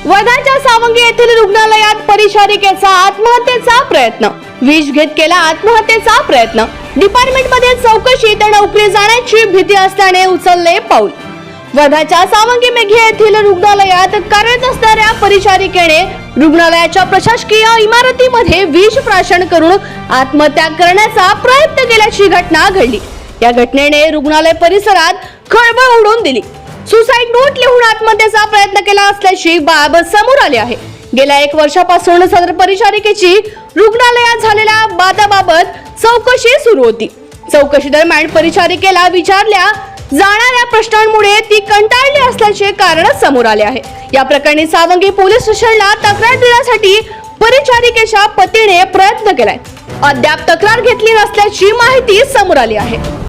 वर्धाच्या सावंगी येथील रुग्णालयात परिचारिकेचा आत्महत्येचा प्रयत्न. विष घेत केला आत्महत्येचा प्रयत्न. डिपार्टमेंटमध्ये चौकशी तर नोकरी जाण्याची भीती असल्याने उचलले पाऊल. वर्धाच्या सावंगी मेघे येथील रुग्णालयात कार्यरत असणाऱ्या परिचारिकेने रुग्णालयाच्या प्रशासकीय इमारतीमध्ये विष प्राशन करून आत्महत्या करण्याचा प्रयत्न केल्याची घटना घडली. या घटनेने रुग्णालय परिसरात खळबळ उडवून दिली. सुसाईड नोट लिहून आत्महत्येचा प्रयत्न केला असल्याची बाब समोर आली आहे. गेल्या 1 वर्षापासून सदर परिचारिकेची रुग्णालयात झालेल्या वादाबाबत चौकशी सुरू होती. चौकशी दरम्यान परिचारिकेला विचारल्या जाणाऱ्या प्रश्नांमुळे ती कंटाळली असल्याचे कारण समोर आले आहे. या प्रकरणी सावंगी पोलीस स्टेशनला तक्रार देण्यासाठी परिचारिकेच्या पतीने प्रयत्न केलाय. अद्याप तक्रार घेतली नसल्याची माहिती समोर आली आहे.